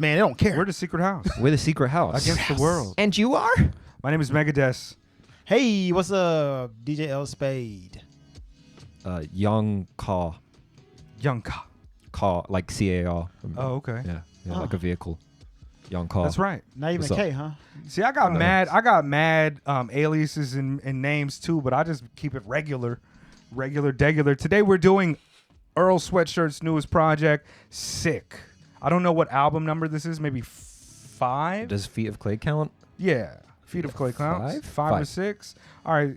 Man, they don't care. We're the secret house. We're the secret house. Against the world. And you are? My name is Megadeth. Hey, what's up? DJ L Spade. Young car. Young Ka. Car, like CAR. Oh, okay. Yeah, like a vehicle. Young car. That's right. Not even What's K, huh? See, I got mad aliases and names too, but I just keep it regular, degular. Today we're doing Earl Sweatshirt's newest project, Sick. I don't know what album number this is, maybe 5? Does Feet of Clay count? Yeah. Feet of Clay Clowns. 5 or 6. All right.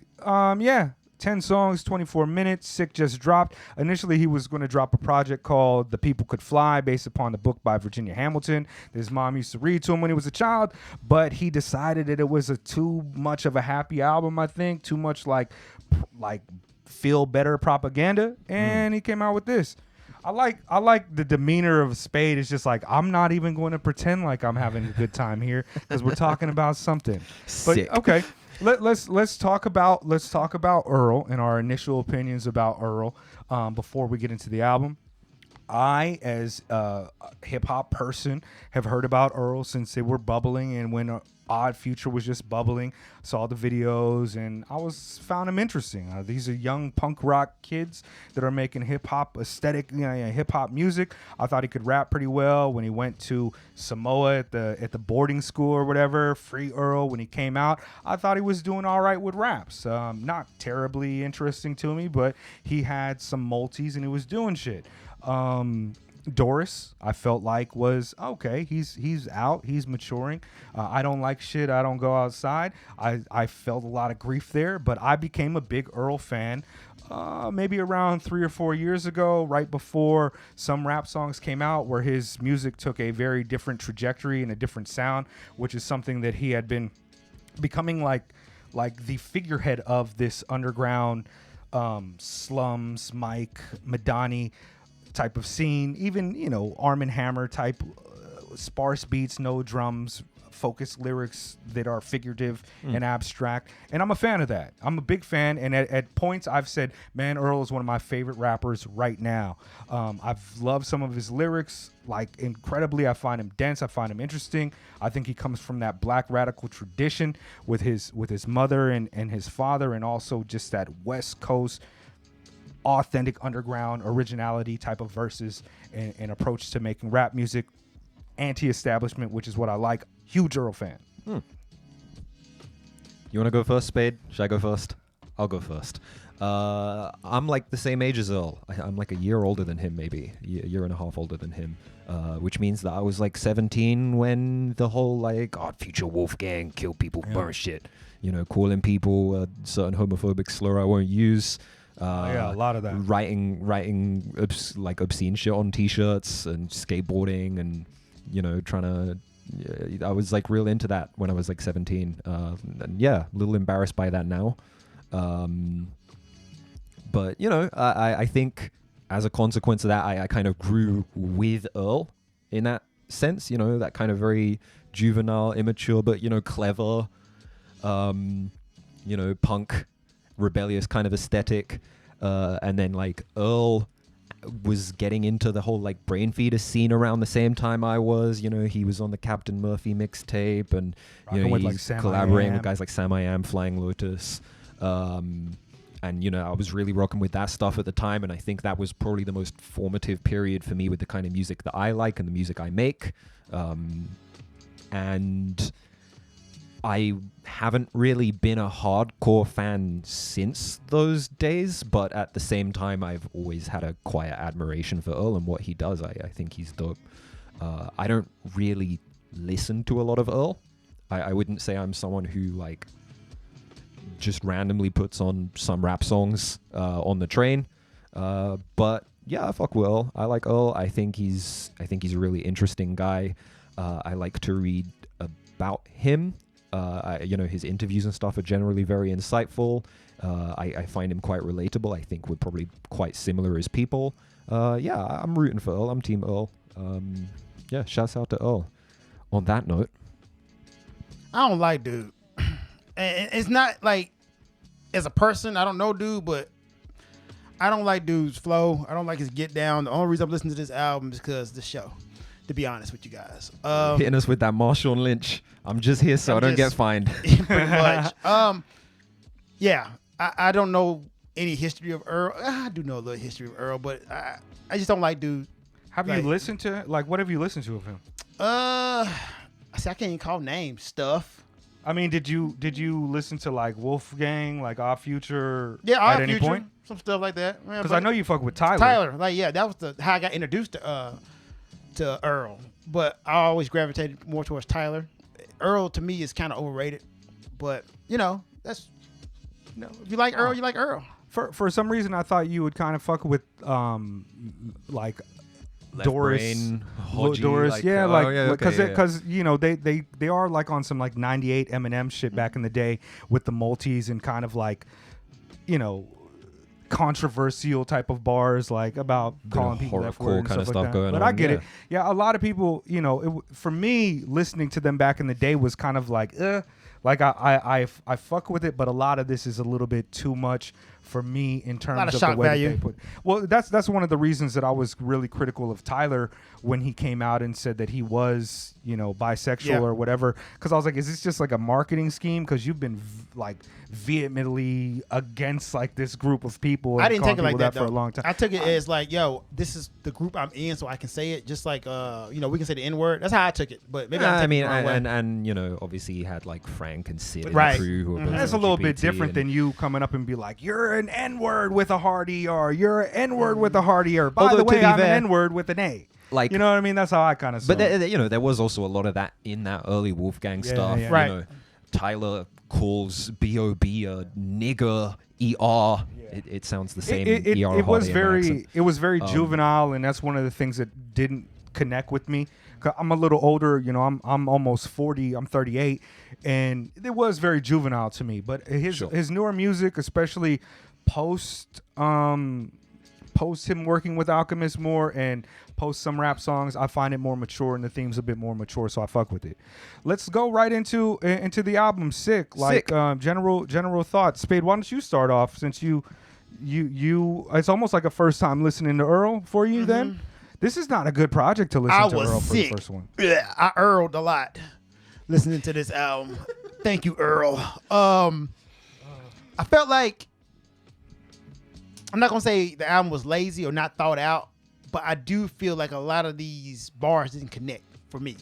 Yeah. 10 songs, 24 minutes. Sick just dropped. Initially, he was going to drop a project called The People Could Fly, based upon the book by Virginia Hamilton that his mom used to read to him when he was a child. But he decided that it was too much of a happy album, I think. Too much like feel better propaganda. And he came out with this. I like the demeanor of Spade. It's just like, I'm not even going to pretend like I'm having a good time here because we're talking about something. Sick. But okay. Let's talk about Earl and our initial opinions about Earl before we get into the album. I, as a hip hop person, have heard about Earl since they were bubbling, and when Odd Future was just bubbling, saw the videos, and found him interesting. These are young punk rock kids that are making hip hop aesthetic, hip hop music. I thought he could rap pretty well when he went to Samoa at the boarding school or whatever. Free Earl when he came out. I thought he was doing all right with raps. Not terribly interesting to me, but he had some multis and he was doing shit. Doris, I felt like was okay. He's out. He's maturing. I don't like shit. I don't go outside. I felt a lot of grief there, but I became a big Earl fan maybe around 3 or 4 years ago, right before some rap songs came out, where his music took a very different trajectory and a different sound, which is something that he had been becoming like the figurehead of this underground slums, Mike, Madani type of scene, even Arm & Hammer type sparse beats, no drums, focused lyrics that are figurative and abstract, and I'm a fan of that. I'm a big fan, and at points I've said, man, Earl is one of my favorite rappers right now. I've loved some of his lyrics incredibly. I find him dense. I find him interesting. I think he comes from that black radical tradition with his mother and his father, and also just that West Coast authentic underground originality type of verses and approach to making rap music, anti-establishment, which is what I like. Huge Earl fan. You want to go first, Spade? Should I go first? I'll go first. I'm like the same age as Earl. I'm like a year older than him, maybe a year and a half older than him, which means that I was like 17 when the whole Odd Future Wolfgang, kill people, burn shit, calling people a certain homophobic slur I won't use. A lot of that. Writing obscene shit on t-shirts and skateboarding and trying to. I was real into that when I was 17. And a little embarrassed by that now. But I think as a consequence of that, I kind of grew with Earl in that sense. That kind of very juvenile, immature, but clever, punk, rebellious kind of aesthetic. And then Earl was getting into the whole brain feeder scene around the same time I was. He was on the Captain Murphy mixtape, and he's collaborating with guys like Sam I Am, Flying Lotus, and I was really rocking with that stuff at the time, and I think that was probably the most formative period for me with the kind of music that I like and the music I make. And I haven't really been a hardcore fan since those days, but at the same time, I've always had a quiet admiration for Earl and what he does. I think he's dope. I don't really listen to a lot of Earl. I wouldn't say I'm someone who just randomly puts on some rap songs on the train. But yeah, I fuck with Earl. I like Earl. I think he's a really interesting guy. I like to read about him. His interviews and stuff are generally very insightful. I find him quite relatable. I think we're probably quite similar as people. I'm rooting for Earl. I'm Team Earl. Shouts out to Earl. On that note, I don't like dude. And it's not as a person, I don't know dude, but I don't like dude's flow. I don't like his get down. The only reason I'm listening to this album is because the show. to be honest with you guys. Hitting us with that Marshawn Lynch. I'm just here so I don't get fined. Pretty much. Yeah, I don't know any history of Earl. I do know a little history of Earl, but I just don't like dude. Have you listened to what have you listened to of him? I can't even call names. Stuff. I mean, did you listen to like Wolfgang, like Odd Future? Yeah, at Odd any Future, point? some stuff like that. Because I know you fuck with Tyler. That was how I got introduced to Earl. But I always gravitated more towards Tyler. Earl to me is kind of overrated, but that's if you like Earl, you like Earl. For some reason, I thought you would kind of fuck with like Doris, Brain, Hodgie, Doris, because okay. they are like on some like 98 Eminem shit back in the day with the multis and kind of like controversial type of bars like about calling people F word and kind of stuff like stuff that. going But on. I get it. Yeah, a lot of people, for me, listening to them back in the day was kind of like, like I fuck with it, but a lot of this is a little bit too much for me in terms of the way that they put. Well, that's one of the reasons that I was really critical of Tyler when he came out and said that he was, bisexual or whatever. Because I was like, is this just like a marketing scheme? Because you've been like vehemently against like this group of people. And I didn't take it like that for a long time. I took it as like, yo, this is the group I'm in, so I can say it. Just like, we can say the N word. That's how I took it. But maybe I mean, and obviously he had like Frank and Sid in the crew. Who That's a little bit different than you coming up and be like, you're an N-word with a hard ER. You're an N-word with a hard ER. By the way, I'm an N-word with an A. Like, you know what I mean? That's how I kind of saw it. But there was also a lot of that in that early Wolfgang stuff. Yeah. Right. Tyler calls B.O.B. a nigger ER. It sounds the same. It was very juvenile, and that's one of the things that didn't connect with me. 'Cause I'm a little older, I'm almost 40. I'm 38, and it was very juvenile to me. But his newer music, especially post him working with Alchemist more and post some rap songs, I find it more mature and the theme's a bit more mature, so I fuck with it. Let's go right into the album. Sick. Like general thoughts. Spade, why don't you start off, since you it's almost like a first time listening to Earl for you. Then this is not a good project to listen to Earl for the first one. Yeah, I Earled a lot listening to this album. Thank you, Earl. I felt like, I'm not gonna say the album was lazy or not thought out, but I do feel like a lot of these bars didn't connect for me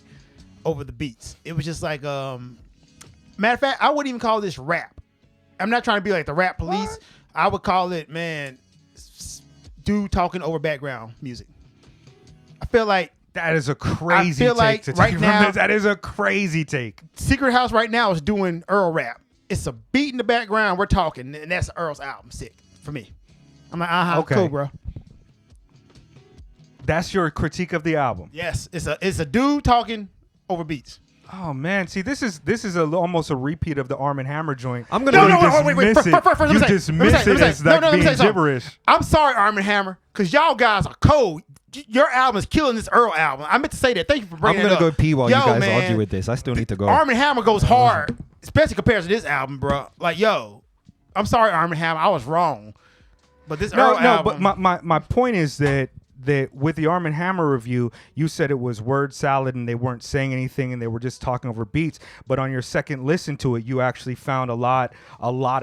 over the beats. It was just like, matter of fact, I wouldn't even call this rap. I'm not trying to be like the rap police. What? I would call it, dude talking over background music. I feel like that is a crazy take to take from this. That is a crazy take. Secret House right now is doing Earl rap. It's a beat in the background. We're talking, and that's Earl's album. Sick for me. I'm like, okay, cool, bro. That's your critique of the album. Yes, it's a dude talking over beats. Oh man, see, this is almost a repeat of the Arm & Hammer joint. I'm gonna wait. You dismiss it as like being gibberish. I'm sorry, Arm & Hammer, because y'all guys are cold. Your album is killing this Earl album. I meant to say that. Thank you for bringing it up. I'm gonna go pee while you guys argue with this. I still need to go. Arm & Hammer goes hard, especially compared to this album, bro. Like, yo, I'm sorry, Arm & Hammer, I was wrong. But this Earl album. But my point is that with the Arm & Hammer review, you said it was word salad and they weren't saying anything and they were just talking over beats. But on your second listen to it, you actually found a lot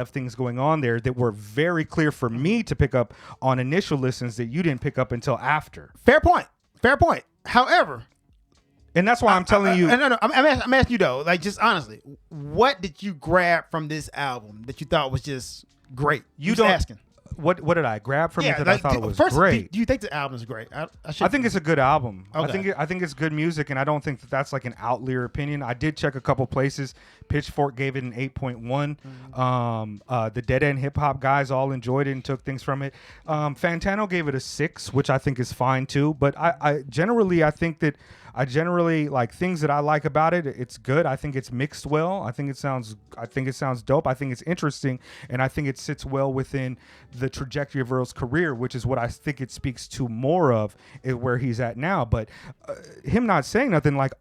of things going on there that were very clear for me to pick up on initial listens that you didn't pick up until after. Fair point. However, and that's why I'm telling you. No, I'm asking you though, like, just honestly, what did you grab from this album that you thought was just great? You just asking. What did I grab from it that I thought it was first, great? Do you think the album is great? I think it's a good album. Okay. I think it's good music, and I don't think that's like an outlier opinion. I did check a couple places. Pitchfork gave it an 8.1. The Dead End Hip Hop guys all enjoyed it and took things from it. Fantano gave it a 6, which I think is fine too. But I generally like things that I like about it. It's good. I think it's mixed well. I think it sounds dope. I think it's interesting, and I think it sits well within the trajectory of Earl's career, which is what I think it speaks to more of where he's at now. But him not saying nothing like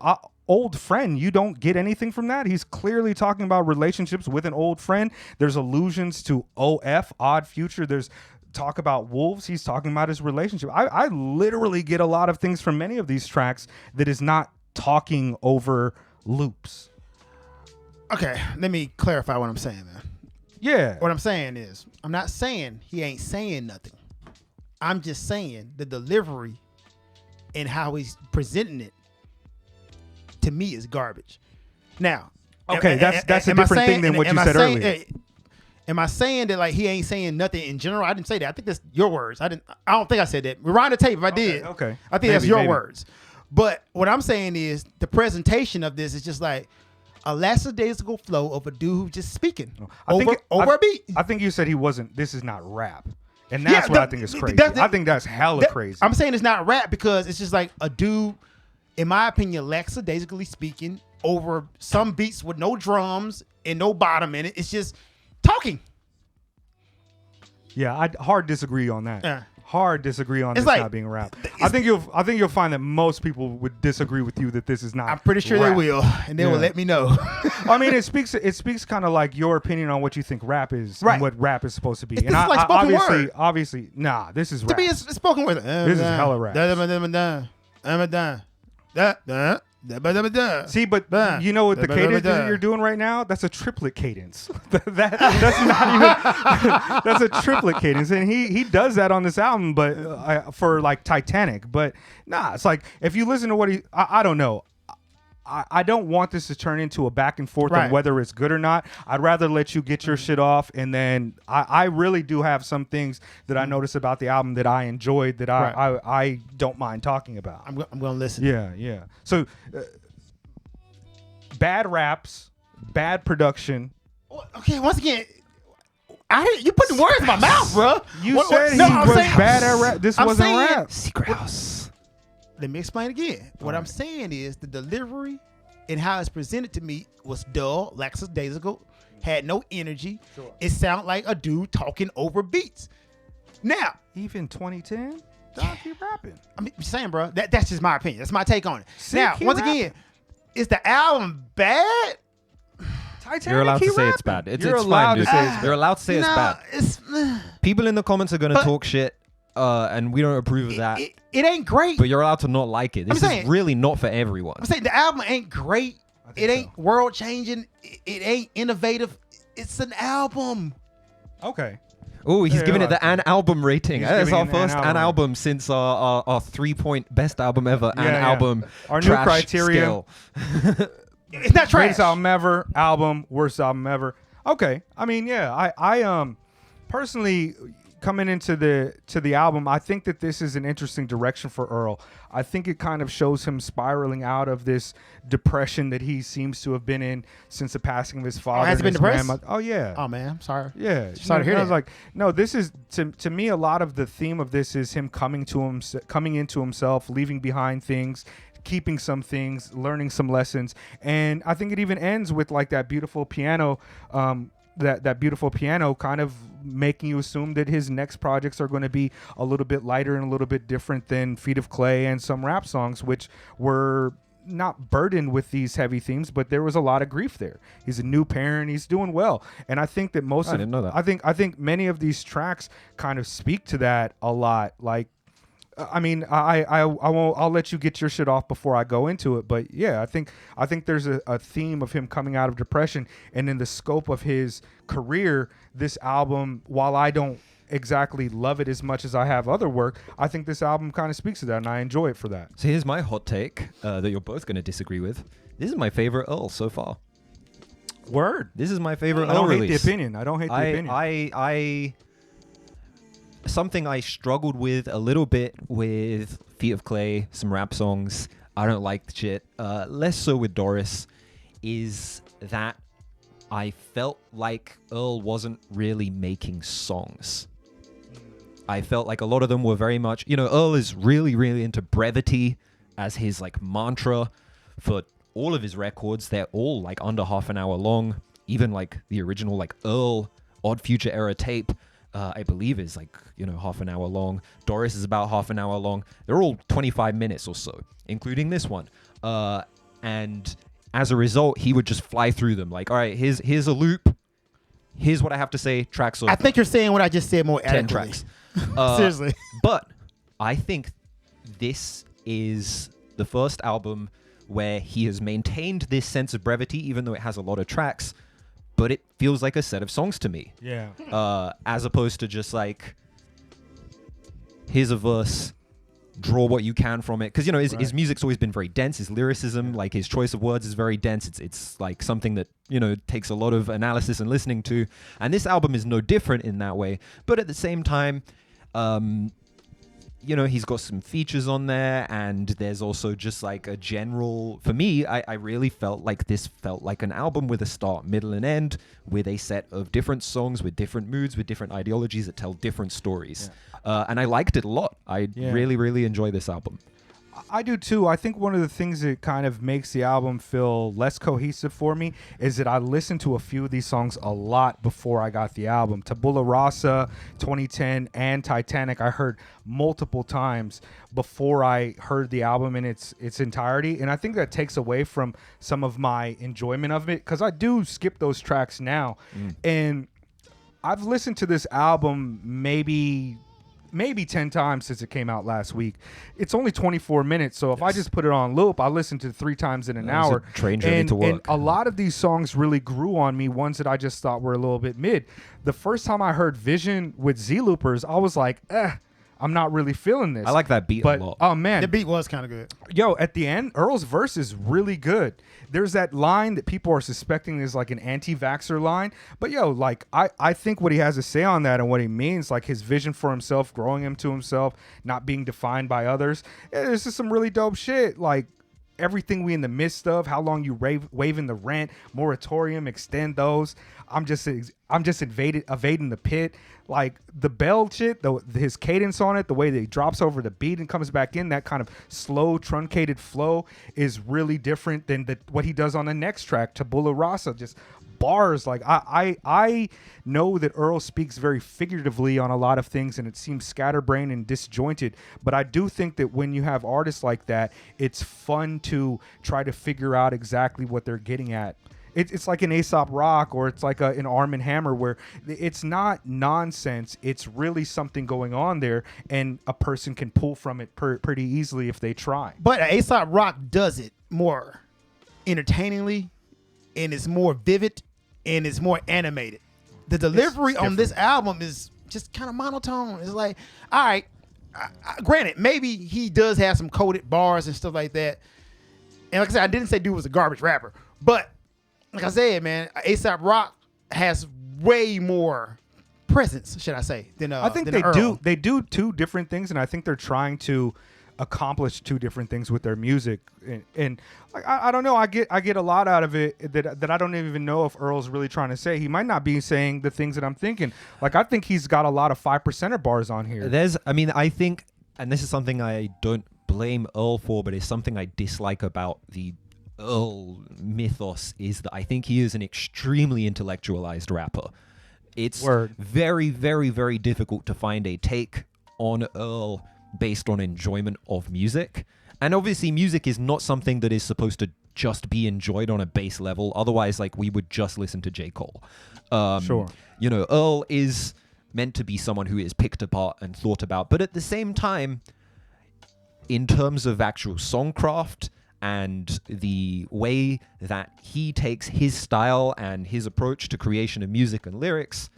old friend, you don't get anything from that. He's clearly talking about relationships with an old friend. There's allusions to OF, Odd Future. There's talk about wolves, he's talking about his relationship. I literally get a lot of things from many of these tracks that is not talking over loops. Okay, let me clarify what I'm saying, man. Yeah. What I'm saying is, I'm not saying he ain't saying nothing. I'm just saying the delivery and how he's presenting it to me is garbage. Now, Okay, that's a different thing than what you said earlier. Am I saying that like he ain't saying nothing in general? I didn't say that. I think that's your words. I don't think I said that. Rewind the tape if I did. Okay. I think that's your words. But what I'm saying is the presentation of this is just like a lackadaisical flow of a dude who's just speaking over a beat. I think you said he wasn't. This is not rap, and that's what I think is crazy. I think that's hella crazy. I'm saying it's not rap because it's just like a dude, in my opinion, lackadaisically speaking over some beats with no drums and no bottom in it. It's just talking. Yeah, I hard disagree on that. Hard disagree on this like, not being rap. I think you'll find that most people would disagree with you that this is not. I'm pretty sure rap. they will, and they will let me know. I mean, it speaks kind of like your opinion on what you think rap is and what rap is supposed to be. It's like spoken word. Obviously, nah, this is rap. To me, it's spoken word. This is hella rap. See, but you know what the cadence that you're doing right now? That's a triplet cadence. That's not even. That's a triplet cadence, and he does that on this album, but for like Titanic. But nah, it's like if you listen to what I don't know. I don't want this to turn into a back and forth on whether it's good or not. I'd rather let you get your shit off, and then I really do have some things that I noticed about the album that I enjoyed that I don't mind talking about. I'm going to listen. Yeah. So, bad raps, bad production. Okay, once again, you putting words in my mouth, bro. You said he was bad at rap. This wasn't rap. Secret House. Let me explain again. What I'm saying is the delivery and how it's presented to me was dull, lackadaisical, had no energy. Sure. It sounded like a dude talking over beats. Now, even 2010, dog, keep rapping. I'm saying, bro, that's just my opinion. That's my take on it. Now, once again, is the album bad? You're allowed to say it's bad. It's fine, dude. You're allowed to say it's bad. People in the comments are going to talk shit. And we don't approve of that. It ain't great. But you're allowed to not like it. This is really not for everyone. I'm saying the album ain't great. It ain't world changing. It ain't innovative. It's an album. Okay. Oh, he's giving it the an album rating. That's our first an album since our 3-point best album ever. Album. Our new criteria. It's not trash. Greatest album ever. Album. Worst album ever. Okay. I mean, yeah. I personally, coming into the album, I think that this is an interesting direction for Earl. I think it kind of shows him spiraling out of this depression that he seems to have been in since the passing of his father. Has he been depressed? Oh yeah. Oh man, I'm sorry. Yeah. Sorry to hear that. I was like, no, this is to me a lot of the theme of this is him coming into himself, leaving behind things, keeping some things, learning some lessons, and I think it even ends with like that beautiful piano. That beautiful piano kind of making you assume that his next projects are going to be a little bit lighter and a little bit different than Feet of Clay and some rap songs, which were not burdened with these heavy themes, but there was a lot of grief there. He's a new parent. He's doing well. And I think that I didn't know that. I think many of these tracks kind of speak to that a lot. Like, I mean, I won't. I'll let you get your shit off before I go into it. But yeah, I think there's a theme of him coming out of depression, and in the scope of his career, this album, while I don't exactly love it as much as I have other work, I think this album kind of speaks to that, and I enjoy it for that. So here's my hot take that you're both going to disagree with. This is my favorite Earl so far. Word. This is my favorite Earl release. I don't hate the opinion. I something I struggled with a little bit with Feet of Clay, some rap songs. I don't like the shit. Less so with Doris, is that I felt like Earl wasn't really making songs. I felt like a lot of them were very much, Earl is really, really into brevity as his like mantra for all of his records. They're all like under half an hour long. Even like the original like Earl Odd Future era tape, I believe is like, half an hour long. Doris is about half an hour long. They're all 25 minutes or so, including this one. And as a result, he would just fly through them. Like, all right, here's a loop. Here's what I have to say. Tracks over. I think you're saying what I just said more 10 adequately. tracks. Seriously. But I think this is the first album where he has maintained this sense of brevity, even though it has a lot of tracks, but it feels like a set of songs to me. Yeah. As opposed to just like, here's a verse, draw what you can from it. Because, you know, his music's always been very dense. His lyricism, like his choice of words is very dense. It's like something that, you know, takes a lot of analysis and listening to. And this album is no different in that way. But at the same time, you know, he's got some features on there, and there's also just like a general, for me, I really felt like this felt like an album with a start, middle, and end, with a set of different songs, with different moods, with different ideologies that tell different stories. And I liked it a lot. I really, really enjoy this album. I do too. I think one of the things that kind of makes the album feel less cohesive for me is that I listened to a few of these songs a lot before I got the album. Tabula Rasa, 2010, and Titanic I heard multiple times before I heard the album in its entirety. And I think that takes away from some of my enjoyment of it, because I do skip those tracks now. And I've listened to this album maybe 10 times since it came out last week. It's only 24 minutes, so if I just put it on loop, I listen to it 3 times in an hour. A train journey to work. And a lot of these songs really grew on me, ones that I just thought were a little bit mid. The first time I heard Vision with Z-Loopers, I was like, I'm not really feeling this. I like that beat a lot. Oh, man. The beat was kind of good. Yo, at the end, Earl's verse is really good. There's that line that people are suspecting is like an anti-vaxxer line. But yo, like I think what he has to say on that and what he means, like his vision for himself, growing him to himself, not being defined by others. This is some really dope shit. Like everything we in the midst of, how long you waiving the rent, moratorium, extend those. I'm just evading the pit. Like the bell shit, his cadence on it, the way that he drops over the beat and comes back in, that kind of slow, truncated flow is really different than what he does on the next track, Tabula Rasa. Just bars. Like I know that Earl speaks very figuratively on a lot of things, and it seems scatterbrained and disjointed. But I do think that when you have artists like that, it's fun to try to figure out exactly what they're getting at. It's like an Aesop Rock, or it's like an Arm & Hammer, where it's not nonsense. It's really something going on there, and a person can pull from it pretty easily if they try. But Aesop Rock does it more entertainingly, and it's more vivid, and it's more animated. The delivery on this album is just kind of monotone. It's like, all right, granted, maybe he does have some coded bars and stuff like that. And like I said, I didn't say dude was a garbage rapper, but like I said, man, A$AP Rock has way more presence, should I say, than I think than Earl. They do two different things, and I think they're trying to accomplish two different things with their music. And I don't know. I get a lot out of it that I don't even know if Earl's really trying to say. He might not be saying the things that I'm thinking. Like I think he's got a lot of 5%er bars on here. I think, and this is something I don't blame Earl for, but it's something I dislike about the Earl mythos, is that I think he is an extremely intellectualized rapper. It's very, very, very difficult to find a take on Earl based on enjoyment of music. And obviously music is not something that is supposed to just be enjoyed on a base level. Otherwise, like, we would just listen to J. Cole. Sure. You know, Earl is meant to be someone who is picked apart and thought about. But at the same time, in terms of actual songcraft and the way that he takes his style and his approach to creation of music and lyrics,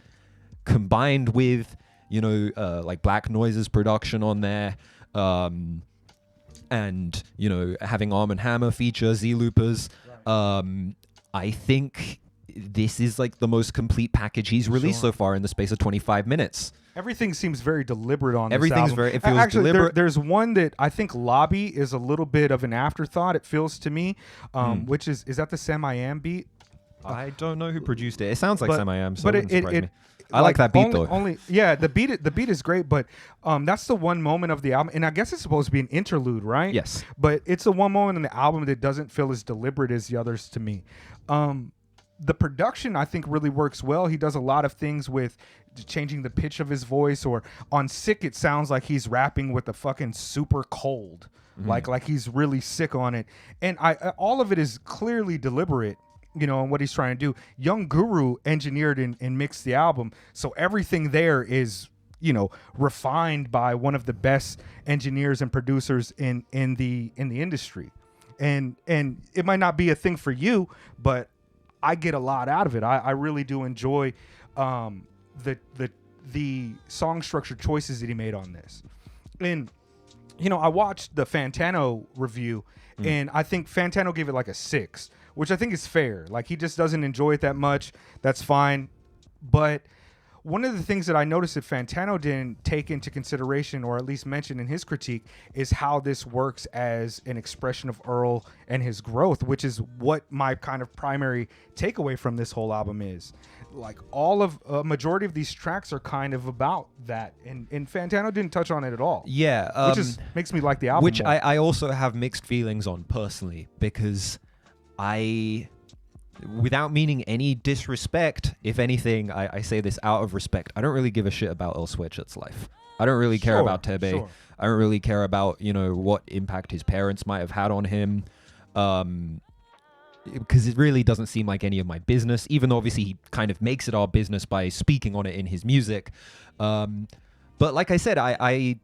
combined with, you know, like Black Noise's production on there, and, you know, having Arm & Hammer feature Z-Loopers, I think this is like the most complete package he's released so far in the space of 25 minutes. Everything seems very deliberate on Everything's this album. it feels Actually, deliberate. There's one that I think Lobby is a little bit of an afterthought, it feels to me, which is that the Sam-I-Am beat? I don't know who produced it. It sounds like Sam-I-Am, so but it wouldn't surprise me. I like like that beat, though. The beat is great, but that's the one moment of the album, and I guess it's supposed to be an interlude, right? Yes. But it's the one moment in the album that doesn't feel as deliberate as the others to me. The production, I think, really works well. He does a lot of things with changing the pitch of his voice, or on Sick, it sounds like he's rapping with a fucking super cold, like he's really sick on it. And all of it is clearly deliberate, you know, and what he's trying to do. Young Guru engineered and mixed the album, so everything there is refined by one of the best engineers and producers in the industry. And it might not be a thing for you, but I get a lot out of it. I really do enjoy the song structure choices that he made on this. And I watched the Fantano review, and I think Fantano gave it like a 6, which I think is fair. Like, he just doesn't enjoy it that much. That's fine. But one of the things that I noticed that Fantano didn't take into consideration, or at least mention in his critique, is how this works as an expression of Earl and his growth, which is what my kind of primary takeaway from this whole album is. Like, all of a majority of these tracks are kind of about that, and Fantano didn't touch on it at all. Yeah, which makes me like the album which more. I also have mixed feelings on personally, because without meaning any disrespect, if anything, I say this out of respect, I don't really give a shit about Earl Sweatshirt's life. I don't really care about Tebe. Sure. I don't really care about, what impact his parents might have had on him. Because it really doesn't seem like any of my business, even though obviously he kind of makes it our business by speaking on it in his music. But like I said, I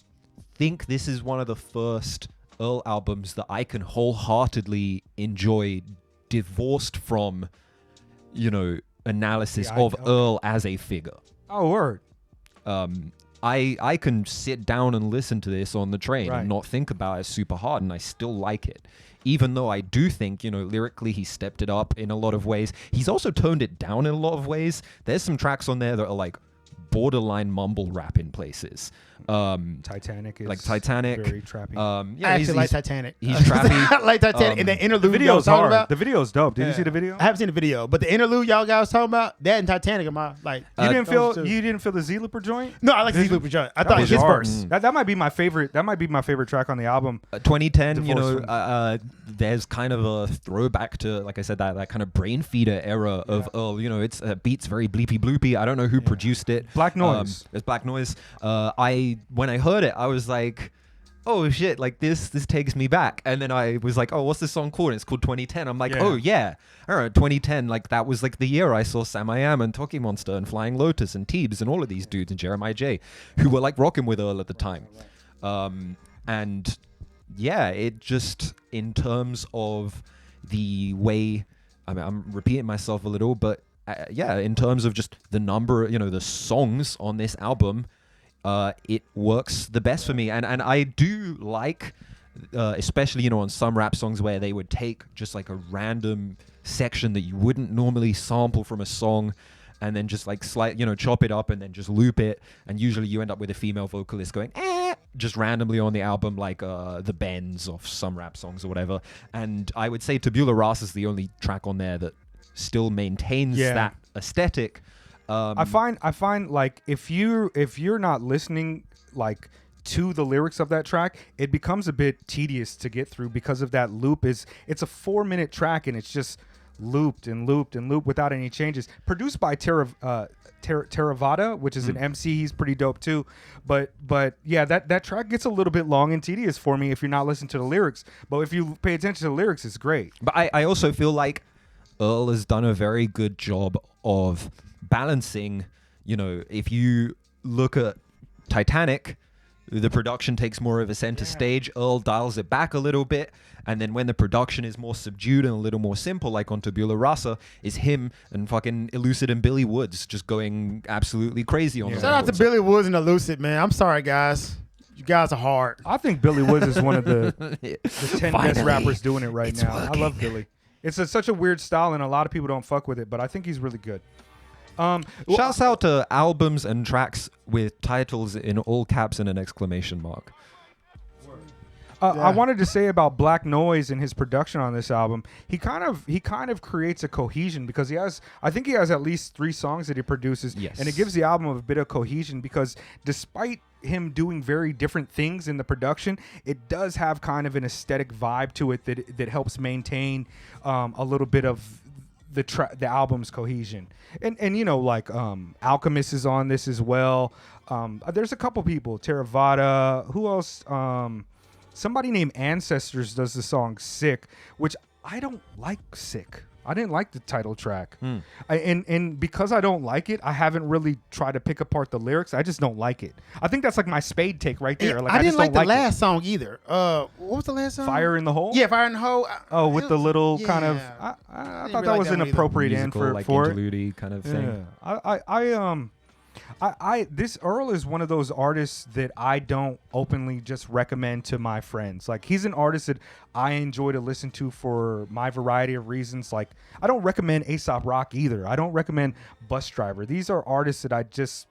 think this is one of the first Earl albums that I can wholeheartedly enjoy, divorced from, analysis of Earl as a figure. Oh, word. I can sit down and listen to this on the train Right. and not think about it super hard, and I still like it. Even though I do think, lyrically he stepped it up in a lot of ways. He's also toned it down in a lot of ways. There's some tracks on there that are like borderline mumble rap in places. Titanic is like Titanic. very trappy. Yeah, I actually like Titanic. He's trappy. I like Titanic. And the the interlude y'all was video's talking hard. about. The video's dope. Did you Yeah. see the video? I haven't seen the video, but the interlude y'all guys talking about, that and Titanic are my like. You didn't feel those two. you didn't feel the Z Looper joint? No, I like This- Z Looper John. I That thought was his hard. verse. That might be my favorite. That might be my favorite track on the album. 2010, Divorce from- there's kind of a throwback to, like I said, that kind of brain feeder era of Earl. It's beats very bleepy bloopy. I don't know who produced it. Black Noise. It's Black Noise. When I heard it, I was like, oh shit, like this takes me back. And then I was like, oh, what's this song called? And it's called 2010. I'm like, Yeah. oh yeah, all right, 2010. Like that was like the year I saw Sam I Am and Toki Monster and Flying Lotus and Teebs and all of these dudes and Jeremiah J, who were like rocking with Earl at the time. And yeah, it just, in terms of the way, I mean, I'm repeating myself a little, but in terms of just the number, the songs on this album, it works the best for me. And I do like, especially, on some rap songs where they would take just like a random section that you wouldn't normally sample from a song and then just like chop it up and then just loop it. And usually you end up with a female vocalist going, just randomly on the album, like the bends of some rap songs or whatever. And I would say Tabula Rasa is the only track on there that still maintains that aesthetic. I find like if you're not listening like to the lyrics of that track, it becomes a bit tedious to get through because of that loop. It's a 4-minute track and it's just looped and looped and looped without any changes. Produced by Theravada, which is an MC. He's pretty dope too. But yeah, that track gets a little bit long and tedious for me if you're not listening to the lyrics. But if you pay attention to the lyrics, it's great. But I also feel like Earl has done a very good job of balancing, if you look at Titanic, the production takes more of a center stage. Earl dials it back a little bit. And then when the production is more subdued and a little more simple, like on Tabula Rasa, is him and fucking Elucid and Billy Woods just going absolutely crazy on the Shout out to vocals. Billy Woods and Elucid, man. I'm sorry, guys. You guys are hard. I think Billy Woods is one of the 10 best Finally, rappers doing it right it's now. I love Billy. It's such a weird style and a lot of people don't fuck with it, but I think he's really good. Shouts out to albums and tracks with titles in all caps and an exclamation mark. I wanted to say about Black Noise and his production on this album. He kind of creates a cohesion because I think he has at least 3 songs that he produces, Yes. and it gives the album a bit of cohesion because despite him doing very different things in the production, it does have kind of an aesthetic vibe to it that helps maintain a little bit of the album's cohesion. And like Alchemist is on this as well. There's a couple people, Theravada, who else? Somebody named Ancestors does the song Sick, which I don't like Sick. I didn't like the title track. And because I don't like it, I haven't really tried to pick apart the lyrics. I just don't like it. I think that's like my Spade take right there. Like, I didn't just like don't the last song either. What was the last song? Fire in the Hole? Yeah, Fire in the Hole. Oh, with the little kind of... yeah. I didn't thought really that like was that an one either. appropriate end Musical, for, like for it. interlude kind of thing. This Earl is one of those artists that I don't openly just recommend to my friends. Like, he's an artist that I enjoy to listen to for my variety of reasons. Like, I don't recommend Aesop Rock either. I don't recommend Bus Driver. These are artists that I just,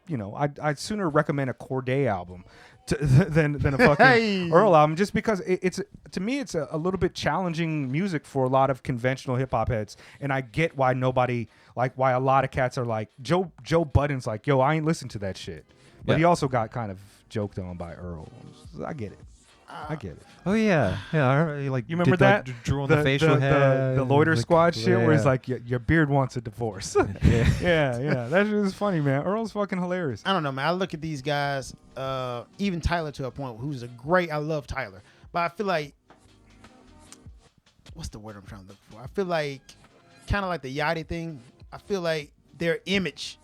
I'd sooner recommend a Corday album than a fucking Earl album, just because it's to me it's a little bit challenging music for a lot of conventional hip hop heads, and I get why why a lot of cats are like Joe Budden's like, yo, I ain't listen to that shit, but he also got kind of joked on by Earl. I get it. Oh yeah. You remember that drawing the facial hair, the Loiter Squad shit, where it's yeah. like your beard wants a divorce. yeah. That shit is funny, man. Earl's fucking hilarious. I don't know, man. I look at these guys, even Tyler to a point who's I love Tyler, but I feel like, what's the word I'm trying to look for? I feel like, kind of like the Yachty thing, I feel like their image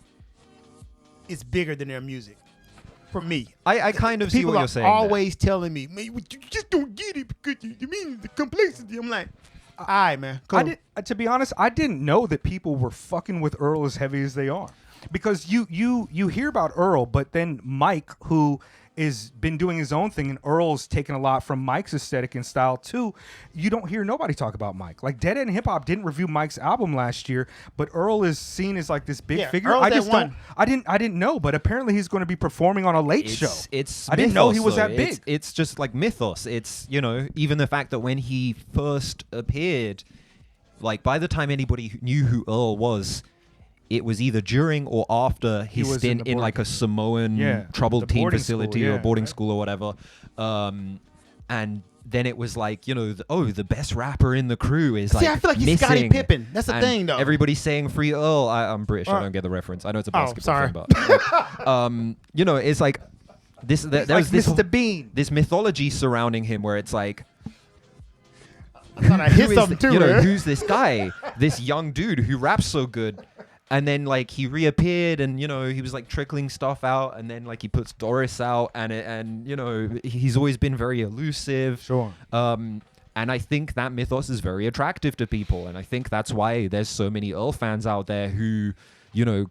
is bigger than their music. For me, I kind of see what you're saying. People are always telling me, man, you just don't get it because you mean the complexity. I'm like, all right, man. Cool. To be honest, I didn't know that people were fucking with Earl as heavy as they are, because you hear about Earl, but then Mike, who is been doing his own thing, and Earl's taken a lot from Mike's aesthetic and style too. You don't hear nobody talk about Mike. Like, Dead End Hip Hop didn't review Mike's album last year, but Earl is seen as like this big figure. Earl's I just that don't. I didn't know, but apparently he's going to be performing on a late show. It's I didn't know he mythos, was though. that big. It's just like mythos. It's even the fact that when he first appeared, like by the time anybody knew who Earl was, it was either during or after his stint in like a Samoan troubled teen facility or boarding school or whatever. And then it was like, the best rapper in the crew is I feel like he's missing. Scottie Pippen. That's the And thing, though. Everybody's saying free Earl. I'm British. I don't get the reference. I know it's a basketball sorry. thing, but it's like this. There's like this Mr. Bean. this mythology surrounding him where it's like, I thought I hit who is something too, man. who's this guy, this young dude who raps so good? And then like he reappeared, and he was like trickling stuff out, and then like he puts Doris out, and he's always been very elusive. Sure. And I think that mythos is very attractive to people, and I think that's why there's so many Earl fans out there who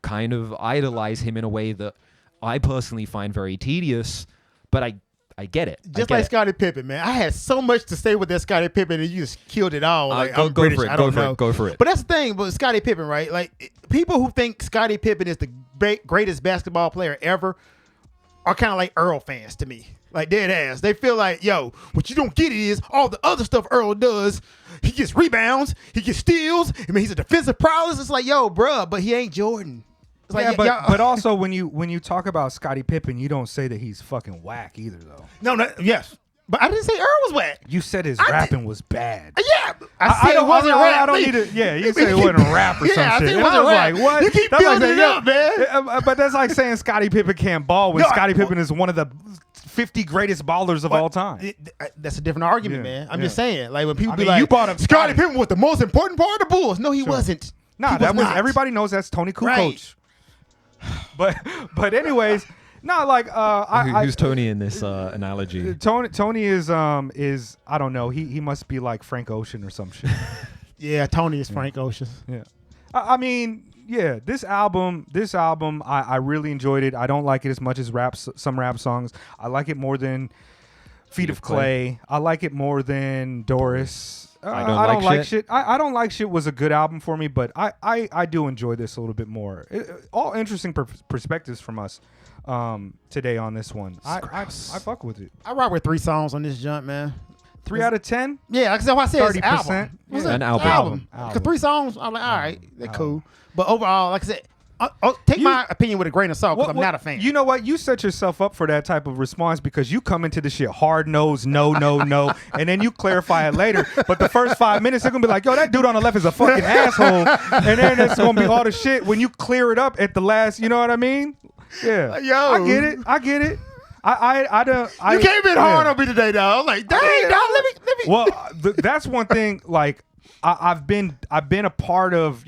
kind of idolize him in a way that I personally find very tedious, but I get it. Just like Scottie Pippen, man. I had so much to say with that Scottie Pippen, and you just killed it all. Like, I'm go British, for it. I don't know. Go for it. But that's the thing with Scottie Pippen, right? Like, people who think Scottie Pippen is the greatest basketball player ever are kind of like Earl fans to me. Like, dead ass. They feel like, yo, what you don't get is all the other stuff Earl does. He gets rebounds. He gets steals. I mean, he's a defensive prowess. It's like, yo, bruh, but he ain't Jordan. It's like, but also when you talk about Scottie Pippen, you don't say that he's fucking whack either, though. No, yes. But I didn't say Earl was whack. You said his rapping was bad. Yeah, I said it wasn't rap. I don't need to. Yeah, you said it wasn't rap or some I shit. think it And I wasn't was rap. like, what? You keep That's building like it up, man. But that's like saying Scottie Pippen can't ball when No, Scottie Pippen is one of the 50 greatest ballers of all time. That's a different argument, man. I'm just saying. Like, when people be mean, like, you brought up Scottie Pippen was the most important part of the Bulls. No, he wasn't. Nah, He was not. everybody knows that's Tony Kukoc. Right. But anyways, no, like who's Tony in this analogy? Tony is I don't know. He must be like Frank Ocean or some shit. Yeah, Tony is Frank Ocean. Yeah. I mean, yeah, this album, I really enjoyed it. I don't like it as much as some rap songs. I like it more than Feet of Clay. I like it more than Doris. I don't like shit. I don't like shit was a good album for me, but I do enjoy this a little bit more. All interesting perspectives from us today on this one. I fuck with it. I rock with 3 songs on this junk, man. 3 out of 10? Yeah, like I said, it's 30%. album. What's Yeah. it? An album. Because 3 songs, I'm like, all right, they're cool. But overall, like I said, take my opinion with a grain of salt because I'm not a fan. You know what? You set yourself up for that type of response because you come into the shit hard nosed, no, and then you clarify it later. But the first 5 minutes, they're gonna be like, "Yo, that dude on the left is a fucking asshole," and then it's gonna be all the shit when you clear it up at the last. You know what I mean? Yeah. Yo. I get it. I don't. You came in hard on me today, dog. I'm like, dang, dog, let me. Well, that's one thing. Like, I've been a part of,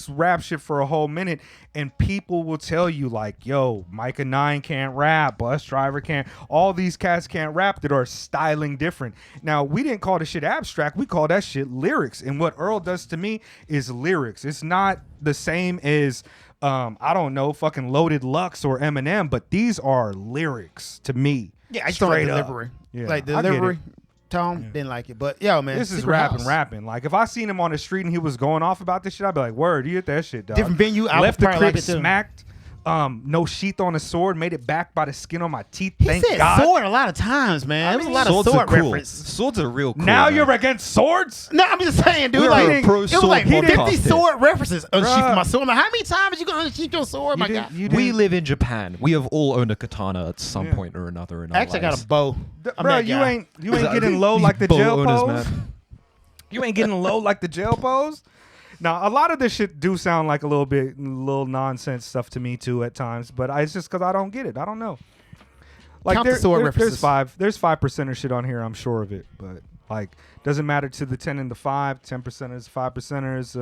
rap shit for a whole minute, and people will tell you like, yo, Micah 9 can't rap, Bus Driver can't, all these cats can't rap that are styling different. Now, we didn't call the shit abstract, we call that shit lyrics. And what Earl does to me is lyrics. It's not the same as I don't know, fucking Loaded Lux or Eminem, but these are lyrics to me. Yeah, I just don't like Straight up. delivery. Yeah, Like I get delivery. it. Tom didn't like it, but yo, man, This is Secret rapping, House. rapping. Like if I seen him on the street and he was going off about this shit, I'd be like, "Word, you hit that shit, dog." Different venue, I Left would the probably crib like it too. smacked. No sheath on the sword, made it back by the skin on my teeth. He Thank said God. sword a lot of times, man. It was a lot of Swords sword are cool. reference. Swords are real cool. Now man. you're against swords? No, I'm just saying, dude. We're Like a pro it was sword like 50 podcast here. sword references. Unsheath Bruh. my sword. I'm like, how many times are you gonna unsheath your sword, my guy? We live in Japan. We have all owned a katana at some Yeah. point or another in our Actually, I got lives. a bow. I'm Bro, that you guy. ain't getting low like the Bow jail owners, pose. man. You ain't getting low like the jail pose. Now, a lot of this shit do sound like a little nonsense stuff to me too at times, but it's just because I don't get it. I don't know. Like Count the sword there's references. there's 5% shit on here. I'm sure of it, but like doesn't matter to the 10 and the 5, 10%ers, 5%ers,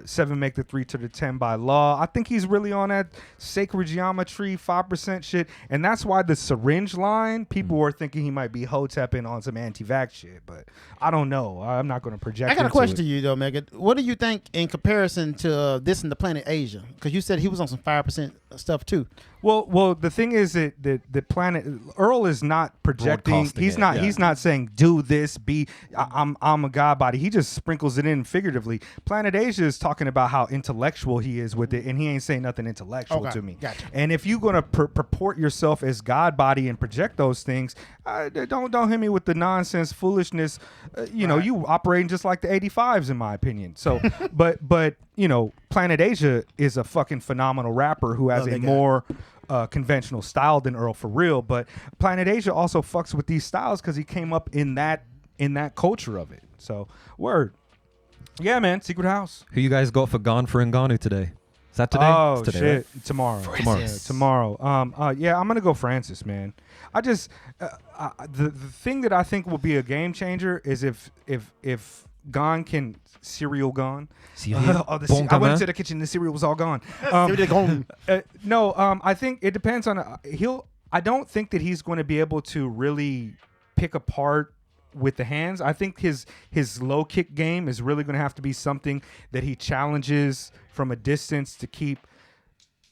7 make the 3 to the 10 by law. I think he's really on that sacred geometry 5% shit, and that's why the syringe line people were thinking he might be hotepping on some anti-vax shit, but I don't know. I'm not going to project. I got a into question it. to you though, Megan. What do you think in comparison to this and the Planet Asia? Because you said he was on some 5% stuff too. Well, the thing is that the planet Earl is not projecting. Broadcasting He's it, not. yeah. He's not saying do this. I'm a god body. He just sprinkles it in figuratively. Planet Asia is talking about how intellectual he is with it, and he ain't saying nothing intellectual Okay, to me. gotcha. And if you're gonna purport yourself as god body and project those things, don't hit me with the nonsense foolishness. You operating just like the 85s in my opinion. So, but Planet Asia is a fucking phenomenal rapper who has Love a that guy. more conventional style than Earl for real, but Planet Asia also fucks with these styles because he came up in that culture of it. So word, yeah, man. Secret House. Who you guys got for Gone for Ngannou today? Is that today? Oh It's today, shit, right? tomorrow. Francis. Tomorrow. Yeah, I'm gonna go Francis, man. I just the thing that I think will be a game changer is if Gon can cereal gone. Cereal? I Bon went gamin? into the kitchen. The cereal was all gone. They're going- I think it depends on I don't think that he's going to be able to really pick apart with the hands. I think his low kick game is really going to have to be something that he challenges from a distance to keep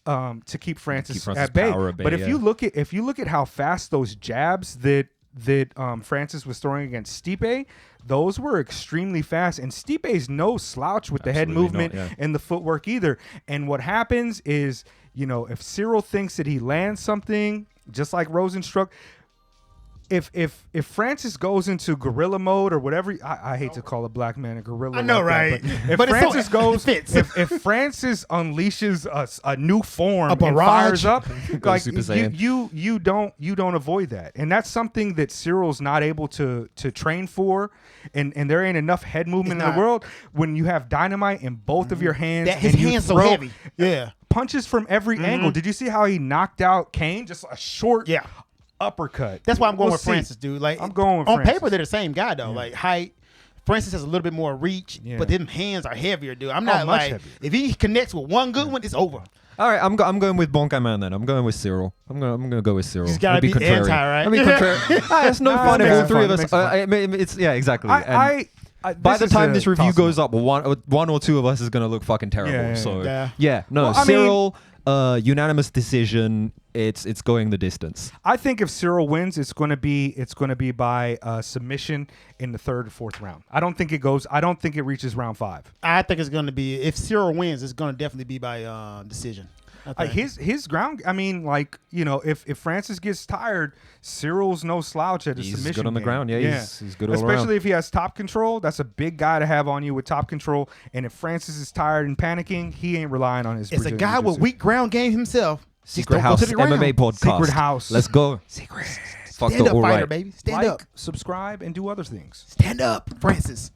Francis Francis' at bay. power at bay, But if yeah. you look at how fast those jabs that Francis was throwing against Stipe, those were extremely fast, and Stipe's no slouch with the head Absolutely movement not, yeah. and the footwork either. And what happens is, if Cyril thinks that he lands something, just like Rosenstruck, if Francis goes into gorilla mode or whatever, I hate to call a black man a gorilla. I know, like that, right? but if But it's so- Francis goes, it fits. if Francis unleashes a new form A and barrage. fires up, like Super Saiyan. you don't avoid that, and that's something that Cyril's not able to train for, and there ain't enough head movement It's in the not. world when you have dynamite in both of your hands. That his and you hands so throw heavy. Yeah. punches from every angle. Did you see how he knocked out Kane? Just a short Yeah. uppercut. That's why I'm going We'll with see. Francis, dude. Like I'm going with on Francis. paper, they're the same guy though. Like height. Francis has a little bit more reach, Yeah. but them hands are heavier, dude. I'm not much like heavier. if he connects with one good one, it's over. All right, I'm going with Bon Gamin then. I'm going with Cyril. I'm gonna go with Cyril. He's gotta I'll be be contrarian. anti, right? I'll be contrarian. It's no Nah, fun it if makes all it three fun. of It us. makes it fun. It's yeah, exactly. And By by the time this review goes up, one or two of us is gonna look fucking terrible. Yeah. So Yeah. no, Well, I mean- Cyril, unanimous decision. It's going the distance. I think if Cyril wins, it's going to be by submission in the 3rd or 4th round. I don't think it reaches round 5. I think it's going to be if Cyril wins, it's going to definitely be by decision. I think. His ground. I mean, if Francis gets tired, Cyril's no slouch at the He's submission. good on the game. ground. Yeah, he's good all around. Especially if he has top control. That's a big guy to have on you with top control. And if Francis is tired and panicking, he ain't relying on his. It's a Brazilian guy with jiu-jitsu. weak ground game himself. Just Secret don't go House to the ground. MMA podcast. Secret House. Let's go. Secret. Fuck Stand the up all fighter, right. baby. Stand Like, up. subscribe, and do other things. Stand up, Francis.